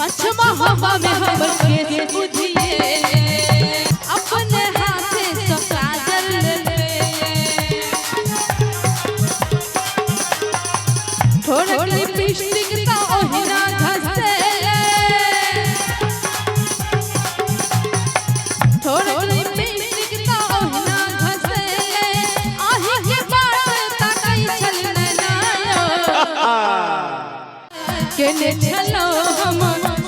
पछवा हवा में हमर के बुझिए अपने हाथे सब काजल ले थोड़ा लिपस्टिक का ओहिना घसे थोड़ा लिपस्टिक का ओहिना घसे आही के बात ताकई छल नैनायो केने छलो हम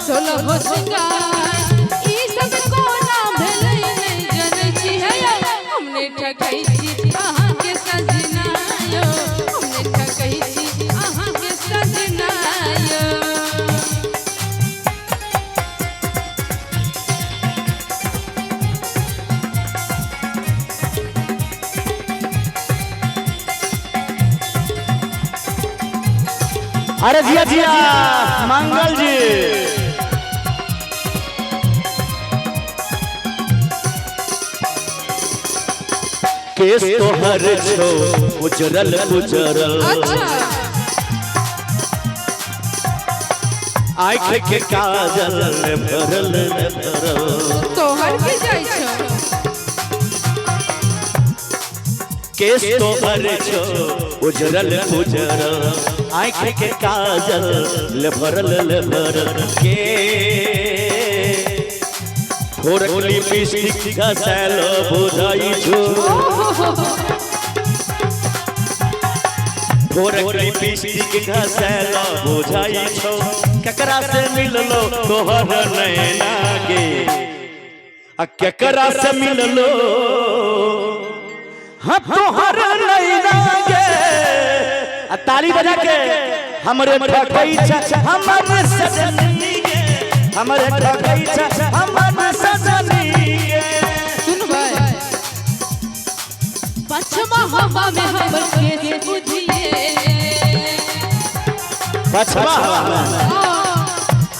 सोलो हो सिंगार ई सब कोना भेलै नहीं जनै छी है हमने ठकै छी अहाँ के सजना यो हमने ठकै छी अहाँ के सजना यो अरे जिया जिया मंगल जी केस तोहर छो उजरल उजरल आँख के काजल भरल भरल तोहर के जाय छ केस तोहर छो उजरल उजरल आँख के काजल भरल भरल के थोड़ा लिपस्टिक घसल बुझाई छो थोड़ा लिपस्टिक घसल बुझाई छो केकरा से मिललो तोहर नैना गे आ केकरा से मिललो हाँ तोहर नैना गे आ ताली बजा के हमरे ठकै छ हमर सजनी गे हमरे ठकै छ हमर सजनी गे सुन भाई पछवा हवा में हमर के बुझिए पछवा हवा में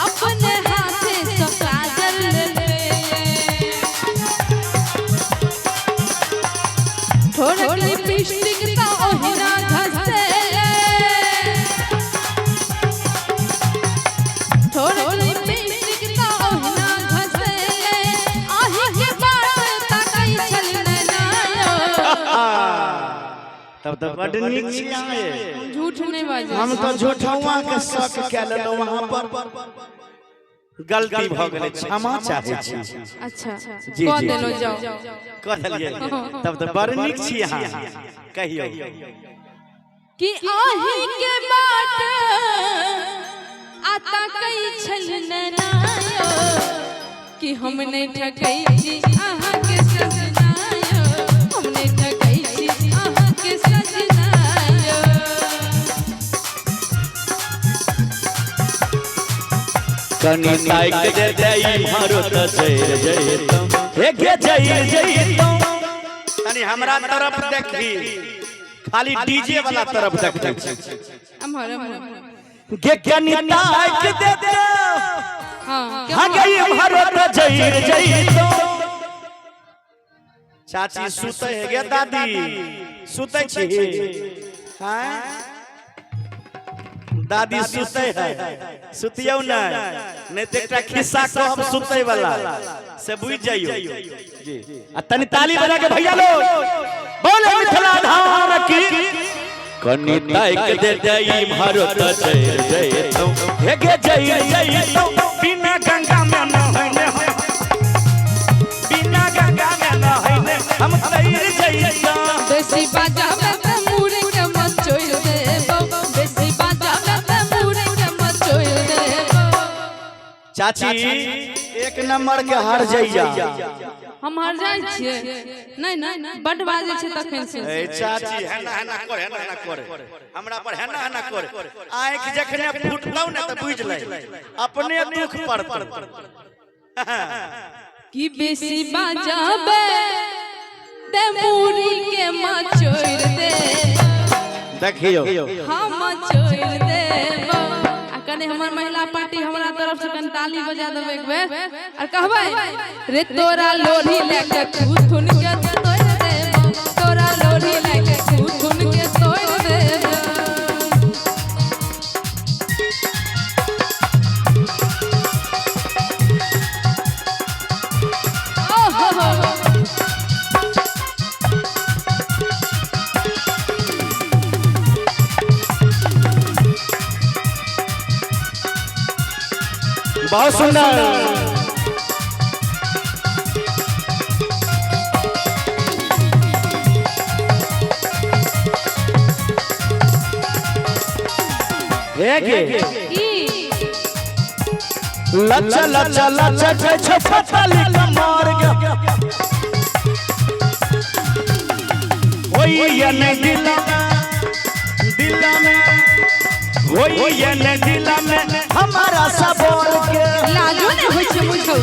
अपने हाथे सब काजल ले थोड़ा लिपस्टिक का ओहिना घसे थोड़ा लिपस्टिक का ओहिना घसे आही के बात ताकई छल नैनायो तब तो बड़ नीक छियै झूठ नहीं बाजे हम तो झूठौआ के शक कए लेलहुं वहां पर गलती भ गेलै क्षमा चाहै छी अच्छा जी कह जी देलो जाओ कह देलियै तब तो बड़ नीक छी अहाँ कहियो कि आही के बाट आता कई छल नैनायो कि हम नहीं ठकै छी अहाँ के सजनायो हम नहीं ठकै छी अहाँ के सजनायो कनी ताक दे देई भारत जय जयतो हे गे जय जयतो तनी हमरा तरफ देखी खाली डीजे वाला तरफ देखी अमहर गे कनी ताक दे दे हां हां गई भारत जय जयतो चाची सुते है गे दादी सुते छी हां दादी सुते है सुतियौ ना नहीं तो एकटा खिस्सा कहब सुते वाला से बुझ जाइयो जी आ तनी ताली बजा के भैया लोग बोले मिथिला धाम की कनी ताक दे दई भारत जय जयतो हे गे जय जयतो बिना गंगा में न होने बिना गंगा में न होने हम तैर जइतो देसी बाजा में त मुरे के मचोइल देबो देसी बाजा में त मुरे के मचोइल देबो चाची एक नंबर के हार जाइया हम हार जाय छियै नहीं नहीं बड बाजे छै तखन से ए चाची हेना हेना करे हमरा पर हेना हेना करे आंख जखने फुटलौ न त बुझ ले अपने दुख पड़त कि बेसी बाजाबे ते मुरी के मचोइल दे देखियो हम मचोइल देबो आ कने हमर महिला पार्टी हमरा तरफ से कन ताली बजा देबै एक बेर और कहबै रे तोरा लोरी लेके थुन के तोड़ देबो तोरा लोरी लेके थुन के तोड़ देबो बहुत सुंदर। लच्चा लच्चा लच्चा के छपताली कमर गया ओई ये ने दिल में ओई ये ने दिल में हमारा सबोर के लाजो ने होय छै मुझौ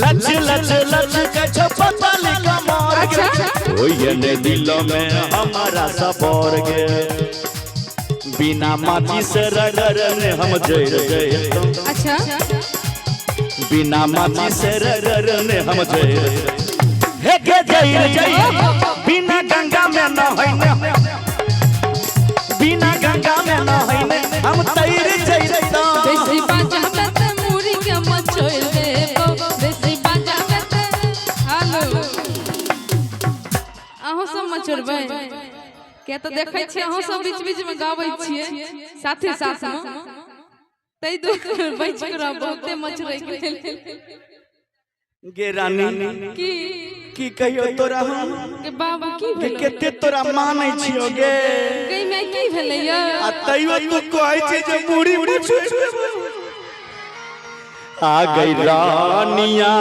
लच लच लच के छपताली कमर गया ओई ये ने दिल में हमारा सबोर के बिना माची से रगड़ने हम जर गए। अच्छा बिना माची से रगड़ने हम जर हे के जर जर बिना गंगा में न होइने बिना गंगा में न होइने हम तैर जइतो बेसी बाजा में मुरी के मचोल देबो बेसी बाजा में हेलो अहो सब मचोरबै क्या तो देखै छी अहो सब बीच बीच में गाबै छियै साथे साथ में तै दो बैठ कर बहुते मचरै गेल गे रानी की कहियो तोरा हम के बाबू की के केते तोरा मानै छियो गे गई मैं की भेलैया आ तैयो तू कहै छी जे मुड़ी मुछ आ गई रानिया